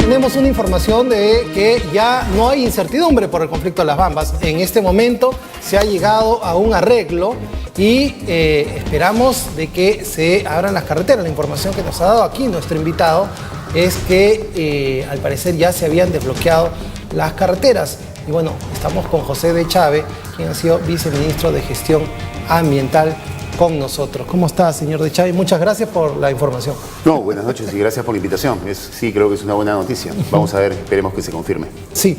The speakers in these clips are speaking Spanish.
tenemos una información de que ya no hay incertidumbre por el conflicto de Las Bambas. En este momento se ha llegado a un arreglo y esperamos de que se abran las carreteras. La información que nos ha dado aquí nuestro invitado es que al parecer ya se habían desbloqueado las carreteras. Y bueno, estamos con José de Chávez, quien ha sido viceministro de Gestión Ambiental, con nosotros. ¿Cómo está, señor de Chávez? Muchas gracias por la información. No, buenas noches y gracias por la invitación. Sí, creo que es una buena noticia. Vamos a ver, esperemos que se confirme. Sí,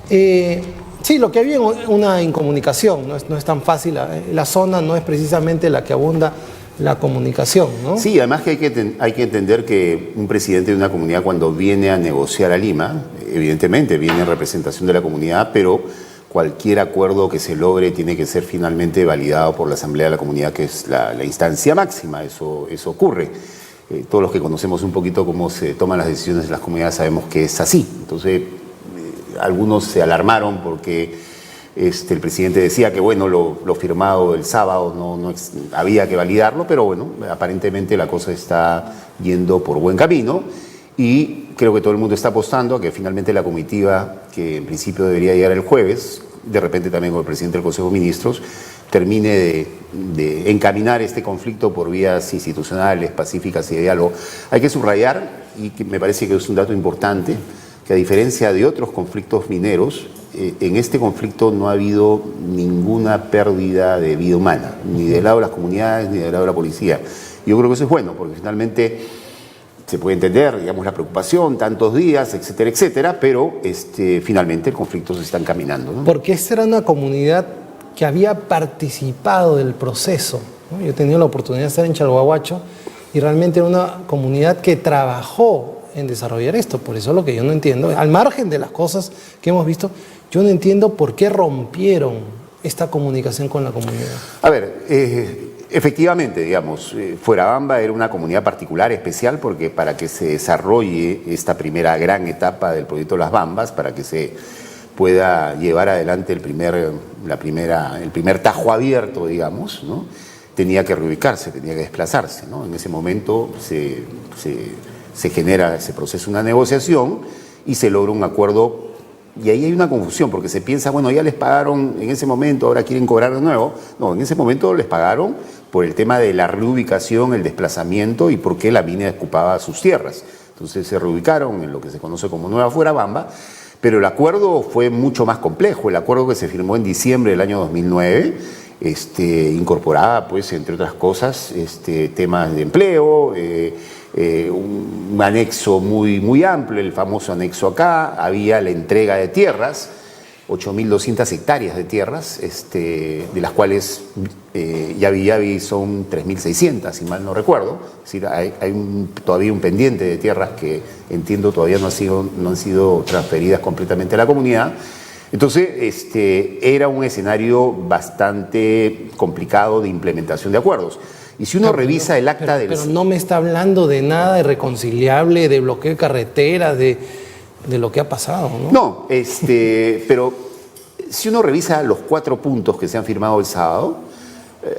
sí, lo que había una incomunicación, no es tan fácil. La zona no es precisamente la que abunda la comunicación, ¿no? Sí, además que hay que entender que un presidente de una comunidad cuando viene a negociar a Lima, evidentemente viene en representación de la comunidad, pero cualquier acuerdo que se logre tiene que ser finalmente validado por la Asamblea de la Comunidad, que es la instancia máxima. Eso ocurre. Todos los que conocemos un poquito cómo se toman las decisiones en las comunidades sabemos que es así. Entonces, algunos se alarmaron porque el presidente decía que bueno, lo firmado el sábado no había que validarlo, pero bueno, aparentemente la cosa está yendo por buen camino y creo que todo el mundo está apostando a que finalmente la comitiva, que en principio debería llegar el jueves, de repente también con el presidente del Consejo de Ministros, termine de encaminar este conflicto por vías institucionales, pacíficas y de diálogo. Hay que subrayar, y que me parece que es un dato importante, que a diferencia de otros conflictos mineros, en este conflicto no ha habido ninguna pérdida de vida humana, ni del lado de las comunidades, ni del lado de la policía. Yo creo que eso es bueno, porque finalmente se puede entender, digamos, la preocupación, tantos días, etcétera, etcétera, pero finalmente el conflicto se está encaminando, ¿no? Porque esta era una comunidad que había participado del proceso, ¿no? Yo he tenido la oportunidad de estar en Chalhuahuacho y realmente era una comunidad que trabajó en desarrollar esto. Por eso es lo que yo no entiendo, al margen de las cosas que hemos visto, yo no entiendo por qué rompieron esta comunicación con la comunidad. A ver, efectivamente, digamos, Fuerabamba era una comunidad particular, especial, porque para que se desarrolle esta primera gran etapa del proyecto Las Bambas, para que se pueda llevar adelante el primer tajo abierto, digamos, ¿no? Tenía que reubicarse, tenía que desplazarse, ¿no? En ese momento se genera, se procesa una negociación y se logra un acuerdo. Y ahí hay una confusión, porque se piensa, bueno, ya les pagaron en ese momento, ahora quieren cobrar de nuevo. No, en ese momento les pagaron por el tema de la reubicación, el desplazamiento y porque la mina ocupaba sus tierras. Entonces se reubicaron en lo que se conoce como Nueva Fuerabamba, pero el acuerdo fue mucho más complejo. El acuerdo que se firmó en diciembre del año 2009 incorporaba, pues, entre otras cosas, temas de empleo, un anexo muy amplio, el famoso anexo acá, había la entrega de tierras, 8.200 hectáreas de tierras, de las cuales Yavi son 3.600, si mal no recuerdo. Es decir, hay todavía un pendiente de tierras que entiendo todavía no han sido transferidas completamente a la comunidad. Entonces, era un escenario bastante complicado de implementación de acuerdos. Y si uno revisa el acta del... Pero no me está hablando de nada de reconciliable, de bloqueo de carreteras, de lo que ha pasado, ¿no? No, pero si uno revisa los 4 puntos que se han firmado el sábado,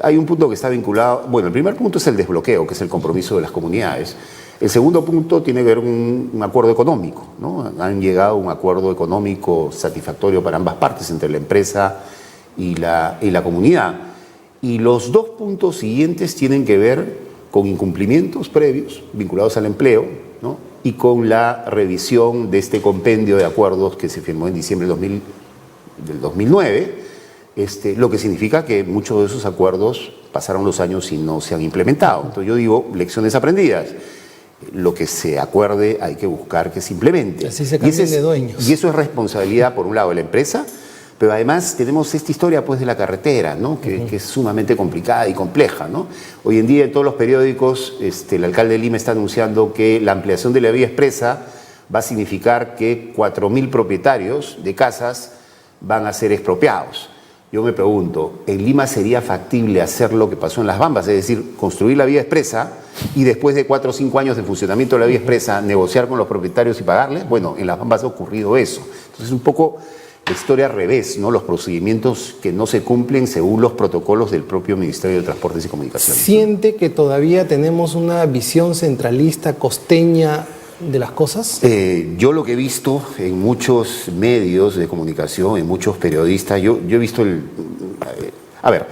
hay un punto que está vinculado... Bueno, el primer punto es el desbloqueo, que es el compromiso de las comunidades. El segundo punto tiene que ver con un acuerdo económico, ¿no? Han llegado a un acuerdo económico satisfactorio para ambas partes, entre la empresa y la comunidad. Y los 2 puntos siguientes tienen que ver con incumplimientos previos vinculados al empleo, ¿no? Y con la revisión de este compendio de acuerdos que se firmó en diciembre del 2009, lo que significa que muchos de esos acuerdos pasaron los años y no se han implementado. Entonces yo digo, lecciones aprendidas. Lo que se acuerde hay que buscar que se implemente. Así se cambien de dueños. Y eso es responsabilidad, por un lado, de la empresa, pero además tenemos esta historia, pues, de la carretera, ¿no? Que es sumamente complicada y compleja, ¿no? Hoy en día en todos los periódicos el alcalde de Lima está anunciando que la ampliación de la vía expresa va a significar que 4.000 propietarios de casas van a ser expropiados. Yo me pregunto, ¿en Lima sería factible hacer lo que pasó en Las Bambas? Es decir, construir la vía expresa y después de 4 o 5 años de funcionamiento de la vía expresa, negociar con los propietarios y pagarles. Bueno, en Las Bambas ha ocurrido eso. Entonces, un poco la historia al revés, ¿no? Los procedimientos que no se cumplen según los protocolos del propio Ministerio de Transportes y Comunicaciones. ¿Siente que todavía tenemos una visión centralista, costeña, de las cosas? Yo lo que he visto en muchos medios de comunicación, en muchos periodistas, yo he visto a ver,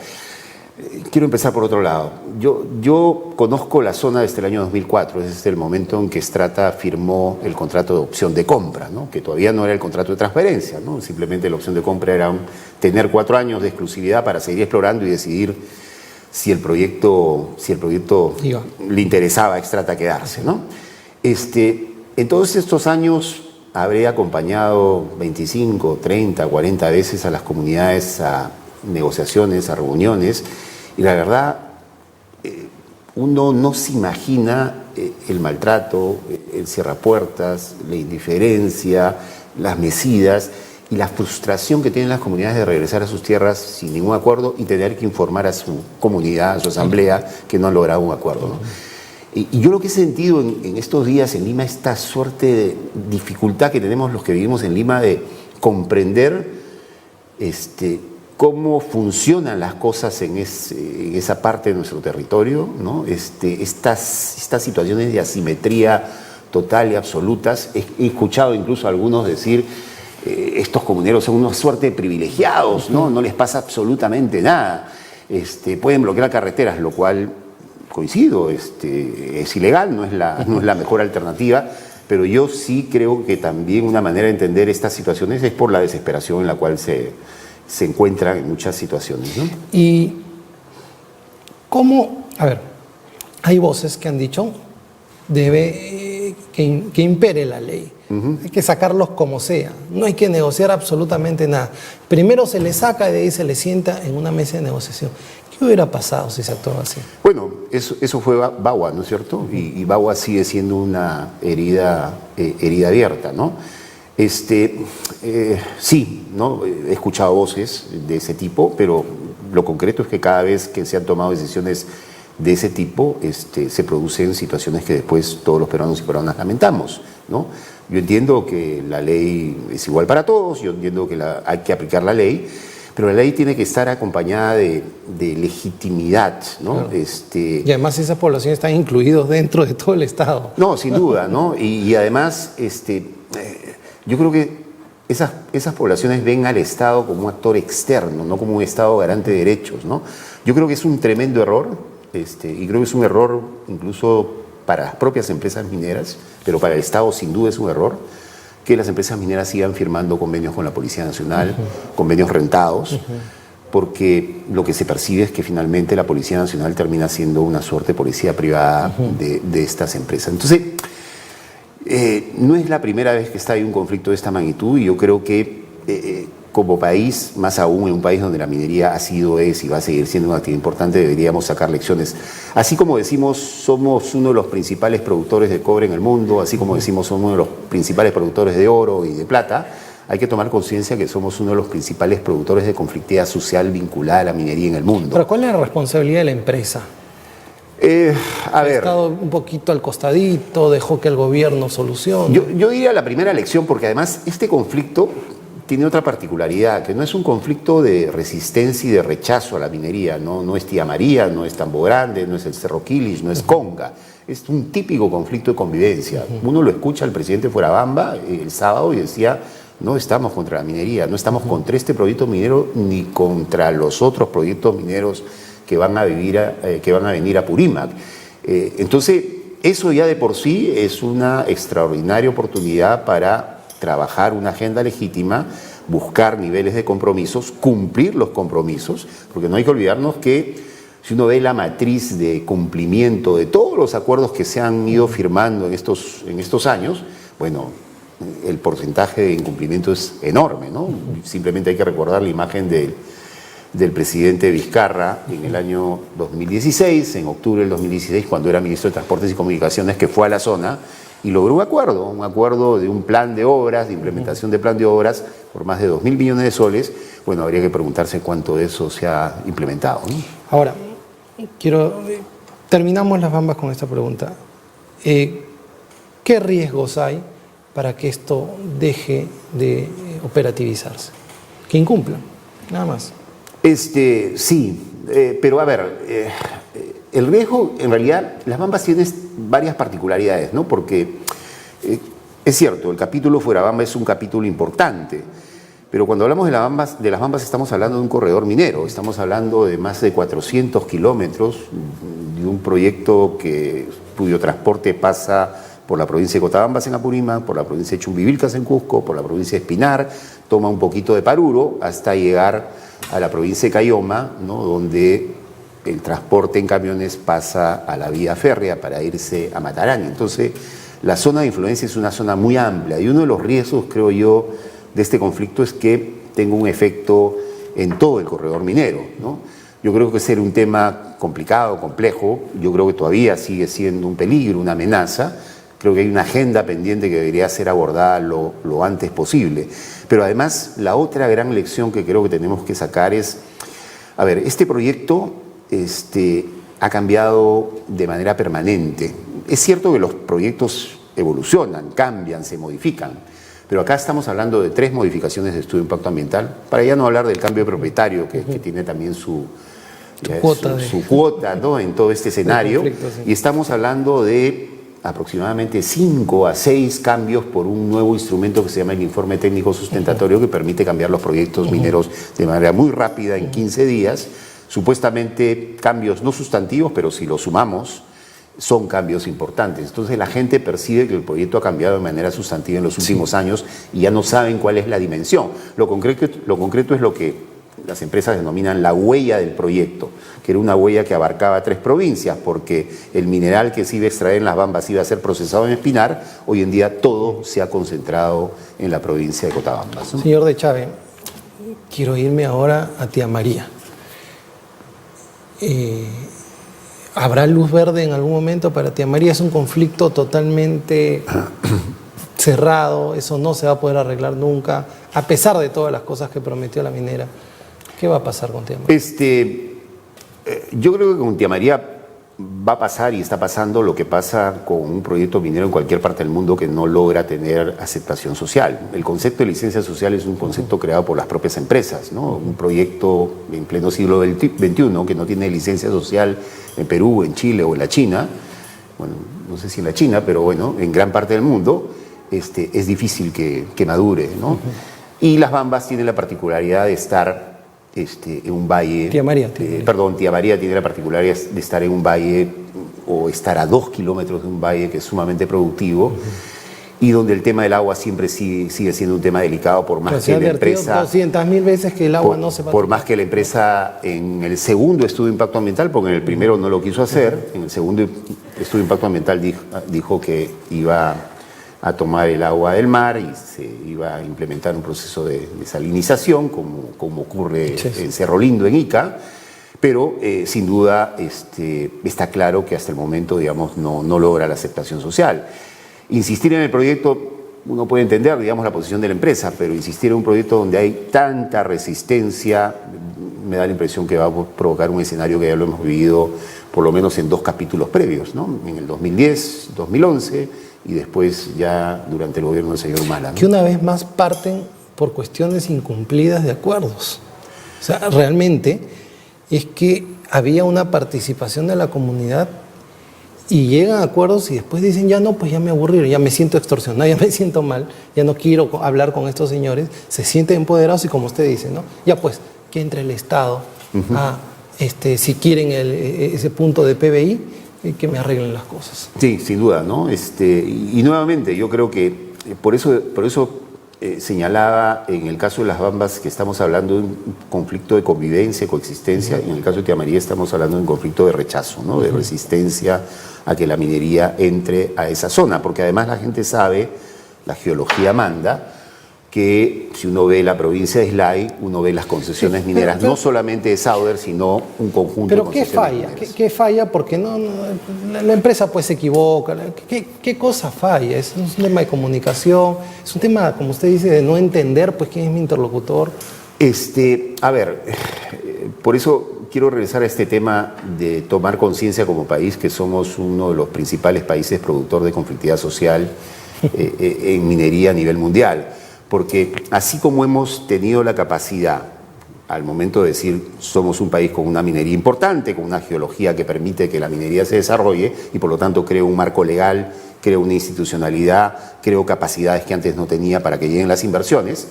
quiero empezar por otro lado. Yo conozco la zona desde el año 2004, ese es el momento en que Strata firmó el contrato de opción de compra, ¿no? Que todavía no era el contrato de transferencia, ¿no? Simplemente la opción de compra era tener 4 años de exclusividad para seguir explorando y decidir si el proyecto le interesaba a Strata quedarse, ¿no? En todos estos años habré acompañado 25, 30, 40 veces a las comunidades a negociaciones, a reuniones, y la verdad, uno no se imagina el maltrato, el cierrapuertas, la indiferencia, las mecidas y la frustración que tienen las comunidades de regresar a sus tierras sin ningún acuerdo y tener que informar a su comunidad, a su asamblea, que no han logrado un acuerdo, ¿no? Y yo lo que he sentido en estos días en Lima, esta suerte de dificultad que tenemos los que vivimos en Lima de comprender cómo funcionan las cosas en esa parte de nuestro territorio, ¿no? Estas situaciones de asimetría total y absolutas. He escuchado incluso a algunos decir, estos comuneros son una suerte de privilegiados, ¿no? No les pasa absolutamente nada. Pueden bloquear carreteras, lo cual coincido, es ilegal, no es la mejor alternativa, pero yo sí creo que también una manera de entender estas situaciones es por la desesperación en la cual se encuentran en muchas situaciones, ¿no? Y cómo, a ver, hay voces que han dicho que impere la ley. Hay que sacarlos como sea, no hay que negociar absolutamente nada. Primero se les saca y de ahí se les sienta en una mesa de negociación. ¿Qué hubiera pasado si se actuaba así? Bueno, eso fue Bagua, ¿no es cierto? Y Bagua sigue siendo una herida abierta, ¿no? Sí, ¿no? He escuchado voces de ese tipo, pero lo concreto es que cada vez que se han tomado decisiones de ese tipo, se producen situaciones que después todos los peruanos y peruanas lamentamos, ¿no? Yo entiendo que la ley es igual para todos, yo entiendo que hay que aplicar la ley, pero la ley tiene que estar acompañada de legitimidad, ¿no? Claro. Y además esas poblaciones están incluidas dentro de todo el Estado. No, sin duda, ¿no? Y además, yo creo que esas poblaciones ven al Estado como un actor externo, no como un Estado garante de derechos, ¿no? Yo creo que es un tremendo error, y creo que es un error incluso para las propias empresas mineras, pero para el Estado sin duda es un error, que las empresas mineras sigan firmando convenios con la Policía Nacional, convenios rentados, porque lo que se percibe es que finalmente la Policía Nacional termina siendo una suerte de policía privada de estas empresas. Entonces, no es la primera vez que está ahí un conflicto de esta magnitud y yo creo que como país, más aún en un país donde la minería ha sido, es y va a seguir siendo una actividad importante, deberíamos sacar lecciones. Así como decimos, somos uno de los principales productores de cobre en el mundo, así como decimos, somos uno de los principales productores de oro y de plata, hay que tomar conciencia que somos uno de los principales productores de conflictividad social vinculada a la minería en el mundo. Pero ¿cuál es la responsabilidad de la empresa? Ha estado un poquito al costadito, dejó que el gobierno solucione. Yo diría la primera lección, porque además este conflicto tiene otra particularidad, que no es un conflicto de resistencia y de rechazo a la minería, no es Tía María, no es Tambo Grande, no es el Cerro Quilis, no es Conga, es un típico conflicto de convivencia. Uno lo escucha al presidente Fuerabamba el sábado y decía, no estamos contra la minería, no estamos contra este proyecto minero ni contra los otros proyectos mineros que van a venir a Purímac. Entonces, eso ya de por sí es una extraordinaria oportunidad para trabajar una agenda legítima, buscar niveles de compromisos, cumplir los compromisos, porque no hay que olvidarnos que si uno ve la matriz de cumplimiento de todos los acuerdos que se han ido firmando en estos años, bueno, el porcentaje de incumplimiento es enorme, ¿no? Simplemente hay que recordar la imagen del presidente Vizcarra en el año 2016, en octubre del 2016, cuando era ministro de Transportes y Comunicaciones, que fue a la zona y logró un acuerdo de un plan de obras, de implementación de plan de obras por más de 2.000 millones de soles. Bueno, habría que preguntarse cuánto de eso se ha implementado, ¿no? Ahora, terminamos las bambas con esta pregunta. ¿Qué riesgos hay para que esto deje de operativizarse? Que incumplan, nada más. Sí, pero a ver, el riesgo, en realidad, las bambas tienen varias particularidades, ¿no? Porque Es cierto, el capítulo Fuerabamba es un capítulo importante, pero cuando hablamos de las Bambas estamos hablando de un corredor minero, estamos hablando de más de 400 kilómetros, de un proyecto cuyo transporte pasa por la provincia de Cotabambas en Apurímac, por la provincia de Chumbivilcas en Cusco, por la provincia de Espinar, toma un poquito de Paruro hasta llegar a la provincia de Cayoma, ¿no?, donde el transporte en camiones pasa a la vía férrea para irse a Matarani. Entonces, la zona de influencia es una zona muy amplia y uno de los riesgos, creo yo, de este conflicto es que tenga un efecto en todo el corredor minero, ¿no? Yo creo que ser un tema complicado, complejo, yo creo que todavía sigue siendo un peligro, una amenaza. Creo que hay una agenda pendiente que debería ser abordada lo antes posible. Pero además, la otra gran lección que creo que tenemos que sacar es, a ver, este proyecto ha cambiado de manera permanente. Es cierto que los proyectos evolucionan, cambian, se modifican, pero acá estamos hablando de 3 modificaciones de estudio de impacto ambiental, para ya no hablar del cambio de propietario, que tiene también su cuota, ¿no?, en todo este escenario, sí. Y estamos hablando de aproximadamente 5 a 6 cambios por un nuevo instrumento que se llama el informe técnico sustentatorio, que permite cambiar los proyectos mineros de manera muy rápida, en 15 días, supuestamente cambios no sustantivos, pero si los sumamos, son cambios importantes. Entonces la gente percibe que el proyecto ha cambiado de manera sustantiva en los últimos años y ya no saben cuál es la dimensión. Lo concreto es lo que las empresas denominan la huella del proyecto, que era una huella que abarcaba 3 provincias, porque el mineral que se iba a extraer en las Bambas iba a ser procesado en Espinar. Hoy en día todo se ha concentrado en la provincia de Cotabambas, ¿no? Señor de Chávez, quiero irme ahora a Tía María. ¿Habrá luz verde en algún momento para Tía María? Es un conflicto totalmente cerrado, eso no se va a poder arreglar nunca, a pesar de todas las cosas que prometió la minera. ¿Qué va a pasar con Tía María? Yo creo que con Tía María va a pasar y está pasando lo que pasa con un proyecto minero en cualquier parte del mundo que no logra tener aceptación social. El concepto de licencia social es un concepto creado por las propias empresas, ¿no? Un proyecto en pleno siglo XXI que no tiene licencia social en Perú, en Chile o en la China, bueno, no sé si en la China, pero bueno, en gran parte del mundo, es difícil que madure, ¿no? Y las Bambas tienen la particularidad de estar en un valle. Tía María. Tía María tiene la particularidad de estar en un valle o estar a 2 kilómetros de un valle que es sumamente productivo y donde el tema del agua siempre sigue siendo un tema delicado, por más que la empresa 200.000 veces que el agua no se va a por más que la empresa en el segundo estudio de impacto ambiental, porque en el primero no lo quiso hacer, en el segundo estudio de impacto ambiental dijo que iba a tomar el agua del mar y se iba a implementar un proceso de salinización, como ocurre en Cerro Lindo, en Ica, pero sin duda está claro que hasta el momento, digamos, no logra la aceptación social. Insistir en el proyecto, uno puede entender, digamos, la posición de la empresa, pero insistir en un proyecto donde hay tanta resistencia, me da la impresión que va a provocar un escenario que ya lo hemos vivido por lo menos en 2 capítulos previos, ¿no? En el 2010, 2011 y después ya durante el gobierno del señor Humala, ¿no? Que una vez más parten por cuestiones incumplidas de acuerdos. O sea, realmente es que había una participación de la comunidad y llegan a acuerdos y después dicen, ya no, pues ya me aburrieron, ya me siento extorsionado, ya me siento mal, ya no quiero hablar con estos señores, se sienten empoderados y como usted dice, ¿no? Ya pues, que entre el Estado a, si quieren ese punto de PBI, que me arreglen las cosas. Sí, sin duda, ¿no? Y nuevamente, yo creo que por eso señalaba en el caso de las Bambas que estamos hablando de un conflicto de convivencia, coexistencia, y en el caso de Tía María estamos hablando de un conflicto de rechazo, ¿no? De resistencia a que la minería entre a esa zona, porque además la gente sabe, la geología manda, que si uno ve la provincia de Islay, uno ve las concesiones mineras, no solamente de Sauder, sino un conjunto de concesiones mineras. ¿Pero qué falla? Porque la empresa pues se equivoca. ¿Qué cosa falla? Es un tema de comunicación, es un tema, como usted dice, de no entender pues quién es mi interlocutor. A ver, por eso quiero regresar a este tema de tomar conciencia como país, que somos uno de los principales países productores de conflictividad social en minería a nivel mundial. Porque así como hemos tenido la capacidad, al momento de decir somos un país con una minería importante, con una geología que permite que la minería se desarrolle y por lo tanto cree un marco legal creo una institucionalidad, creo capacidades que antes no tenía para que lleguen las inversiones.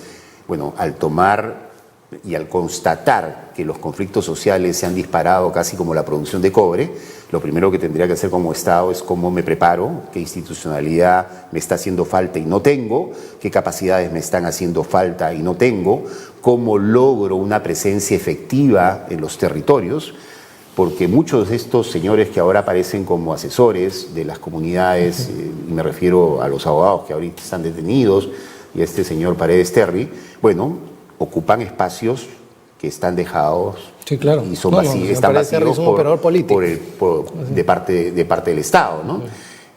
Bueno, al tomar y al constatar que los conflictos sociales se han disparado casi como la producción de cobre, lo primero que tendría que hacer como Estado es cómo me preparo, qué institucionalidad me está haciendo falta y no tengo, qué capacidades me están haciendo falta y no tengo, cómo logro una presencia efectiva en los territorios, porque muchos de estos señores que ahora aparecen como asesores de las comunidades, y me refiero a los abogados que ahorita están detenidos, y a este señor Paredes Terry, bueno, ocupan espacios que están dejados, sí, claro, y son están vacíos de parte del Estado, ¿no?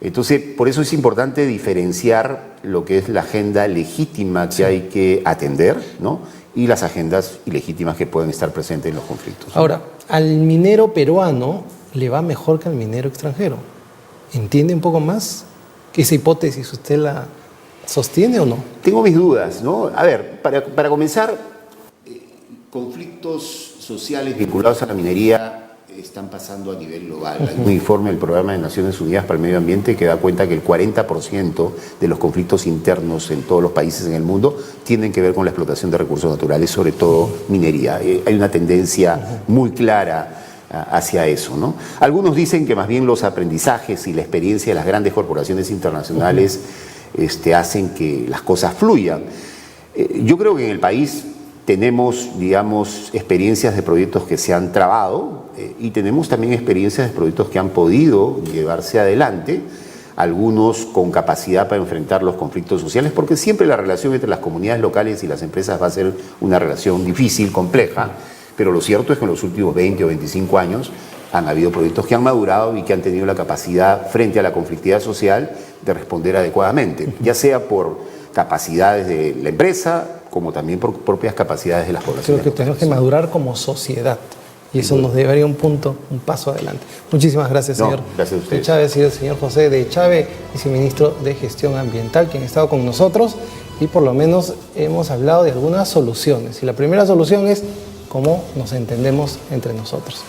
Entonces, por eso es importante diferenciar lo que es la agenda legítima que hay que atender, ¿no? Y las agendas ilegítimas que pueden estar presentes en los conflictos, ¿no? Ahora, al minero peruano le va mejor que al minero extranjero. ¿Entiende un poco más que esa hipótesis usted la sostiene o no? Tengo mis dudas, ¿no? A ver, para comenzar, conflictos sociales vinculados a la minería están pasando a nivel global. Hay un informe del Programa de Naciones Unidas para el Medio Ambiente que da cuenta que el 40% de los conflictos internos en todos los países en el mundo tienen que ver con la explotación de recursos naturales, sobre todo minería. Hay una tendencia muy clara hacia eso, ¿no? Algunos dicen que más bien los aprendizajes y la experiencia de las grandes corporaciones internacionales hacen que las cosas fluyan. Yo creo que en el país tenemos, digamos, experiencias de proyectos que se han trabado y tenemos también experiencias de proyectos que han podido llevarse adelante, algunos con capacidad para enfrentar los conflictos sociales, porque siempre la relación entre las comunidades locales y las empresas va a ser una relación difícil, compleja, pero lo cierto es que en los últimos 20 o 25 años han habido proyectos que han madurado y que han tenido la capacidad frente a la conflictividad social de responder adecuadamente, ya sea por capacidades de la empresa, como también por propias capacidades de las poblaciones. Creo que tenemos que madurar como sociedad y eso nos llevaría un paso adelante. Muchísimas gracias, señor. Gracias a usted. De Chávez y el señor José de Chávez, viceministro de Gestión Ambiental, quien ha estado con nosotros y por lo menos hemos hablado de algunas soluciones. Y la primera solución es cómo nos entendemos entre nosotros.